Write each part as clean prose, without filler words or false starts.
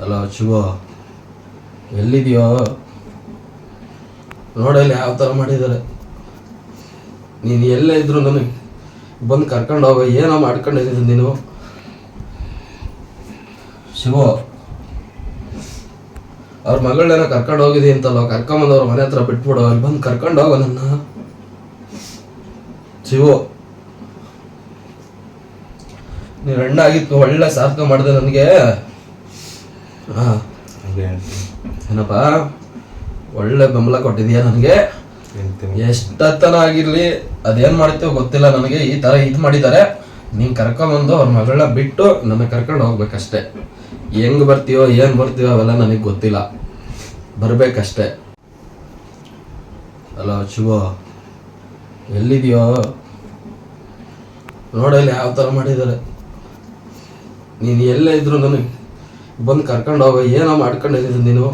Hello Shiva, ಎಲ್ಲಿದೆಯೋ ನೋಡಲ್ಲಿ ಯಾವ ಥರ ಮಾಡಿದ್ದಾರೆ. ನೀನು ಎಲ್ಲೇ ಇದ್ರು ನನಗೆ ಬಂದು ಕರ್ಕೊಂಡು ಹೋಗೋ. ಏನೋ ಮಾಡ್ಕೊಂಡಿದ್ದೀನಿ ನೀನು ಶಿವ. ಅವ್ರ ಮಗಳೇನೋ ಕರ್ಕೊಂಡು ಹೋಗಿದಿ ಅಂತಲ್ಲ, ಕರ್ಕೊಂಬಂದವ್ರ ಮನೆ ಹತ್ರ ಬಿಟ್ಬಿಡು. ಅಲ್ಲಿ ಬಂದು ಕರ್ಕೊಂಡು ಹೋಗೋ ನನ್ನ ಶಿವ. ನೀನು ಹೆಣ್ಣಾಗಿತ್ತು, ಒಳ್ಳೆ ಸಾರ್ಥಕ ಮಾಡಿದೆ ನನಗೆ. ಹಾಂ ಏನಪ್ಪ, ಒಳ್ಳೆ ಬೆಂಬಲ ಕೊಟ್ಟಿದೀಯ ನನಗೆ. ಎಷ್ಟತ್ತನ ಆಗಿರ್ಲಿ, ಅದೇನು ಮಾಡ್ತೀವೋ ಗೊತ್ತಿಲ್ಲ ನನಗೆ. ಈ ಥರ ಇದು ಮಾಡಿದ್ದಾರೆ. ನೀನು ಕರ್ಕೊಂಬಂದು ಅವ್ರ ಮಗಳನ್ನ ಬಿಟ್ಟು ನಮಗೆ ಕರ್ಕೊಂಡು ಹೋಗ್ಬೇಕಷ್ಟೆ. ಹೆಂಗೆ ಬರ್ತೀಯೋ ಏನು ಬರ್ತೀಯೋ ಅವೆಲ್ಲ ನನಗೆ ಗೊತ್ತಿಲ್ಲ, ಬರಬೇಕಷ್ಟೆ. ಹಲೋ ಶಿವ, ಎಲ್ಲಿದೆಯೋ ನೋಡಲ್ಲಿ ಯಾವ ಥರ ಮಾಡಿದ್ದಾರೆ. ನೀನು ಎಲ್ಲೇ ಇದ್ರು ನನಗೆ ಬಂದು ಕರ್ಕೊಂಡು ಹೋಗೋ. ಏನೋ ಮಾಡ್ಕೊಂಡಿದ್ದೀನಿ ನೀನು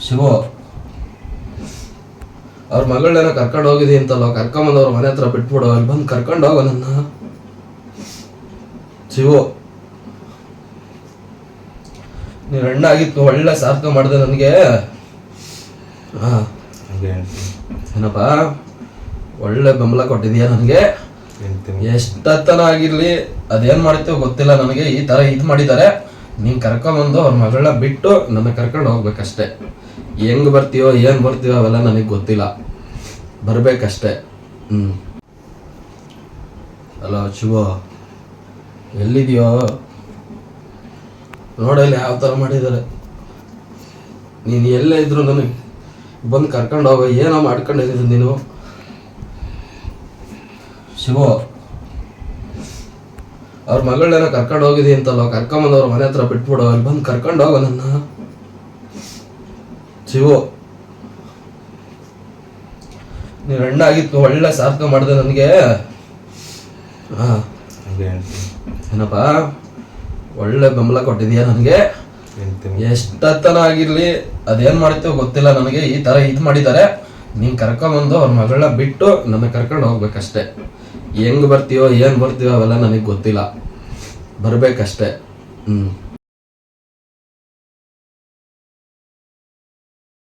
ಶಿವ. ಅವ್ರ ಮಗಳೇನೋ ಕರ್ಕೊಂಡು ಹೋಗಿದಿ ಅಂತಲ್ಲ, ಕರ್ಕೊಂಬಂದವ್ರ ಮನೆ ಹತ್ರ ಬಿಟ್ಬಿಡು. ಅಲ್ಲಿ ಬಂದು ಕರ್ಕೊಂಡು ಹೋಗೋ ನನ್ನ ಶಿವ. ನೀನು ಹೆಣ್ಣಾಗಿತ್ತು, ಒಳ್ಳೆ ಸಾರ್ಥಕ ಮಾಡಿದೆ ನನಗೆ. ಹಾಂ ಏನಪ್ಪ, ಒಳ್ಳೆ ಬೆಂಬಲ ಕೊಟ್ಟಿದೀಯ ನನಗೆ. ಎಷ್ಟತ್ತನ ಆಗಿರ್ಲಿ, ಅದೇನು ಮಾಡ್ತೀವೋ ಗೊತ್ತಿಲ್ಲ ನನಗೆ. ಈ ಥರ ಇದು ಮಾಡಿದ್ದಾರೆ. ನೀನು ಕರ್ಕೊಂಬಂದು ಅವ್ರ ಮಗಳನ್ನ ಬಿಟ್ಟು ನಮಗೆ ಕರ್ಕೊಂಡು ಹೋಗ್ಬೇಕಷ್ಟೆ. ಹೆಂಗೆ ಬರ್ತೀಯೋ ಏನು ಬರ್ತೀಯೋ ಅವೆಲ್ಲ ನನಗೆ ಗೊತ್ತಿಲ್ಲ, ಬರಬೇಕಷ್ಟೆ. ಹಲೋ ಶಿವ, ಎಲ್ಲಿದೆಯೋ ನೋಡಲ್ಲಿ ಯಾವ ಥರ ಮಾಡಿದ್ದಾರೆ. ನೀನು ಎಲ್ಲೇ ಇದ್ರು ನನಗೆ ಬಂದು ಕರ್ಕೊಂಡು ಹೋಗೋ. ಏನೋ ಮಾಡ್ಕೊಂಡಿದ್ದೀನಿ ನೀನು ಶಿವ. ಅವ್ರ ಮಗಳೇನೋ ಕರ್ಕೊಂಡು ಹೋಗಿದಿ ಅಂತಲ್ಲ, ಕರ್ಕೊಂಬಂದವ್ರ ಮನೆ ಹತ್ರ ಬಿಟ್ಬಿಡು. ಅಲ್ಲಿ ಬಂದು ಕರ್ಕೊಂಡು ಹೋಗೋ ನನ್ನ ಶಿವ. ನೀನು ಹೆಣ್ಣಾಗಿತ್ತು, ಒಳ್ಳೆ ಸಾರ್ಥಕ ಮಾಡಿದೆ ನನಗೆ. ಹಾಂ ಏನಪ್ಪ, ಒಳ್ಳೆ ಬೆಂಬಲ ಕೊಟ್ಟಿದೀಯ ನನಗೆ. ಎಷ್ಟತ್ತನ ಆಗಿರ್ಲಿ, ಅದೇನು ಮಾಡ್ತೀವೋ ಗೊತ್ತಿಲ್ಲ ನನಗೆ. ಈ ಥರ ಇದು ಮಾಡಿದ್ದಾರೆ. ನೀನು ಕರ್ಕೊಂಬಂದು ಅವ್ರ ಮಗಳನ್ನ ಬಿಟ್ಟು ನಮಗೆ ಕರ್ಕೊಂಡು ಹೋಗ್ಬೇಕಷ್ಟೆ. ಹೆಂಗೆ ಬರ್ತೀಯೋ ಏನು ಬರ್ತೀಯೋ ಅವೆಲ್ಲ ನನಗೆ ಗೊತ್ತಿಲ್ಲ, ಬರಬೇಕಷ್ಟೆ.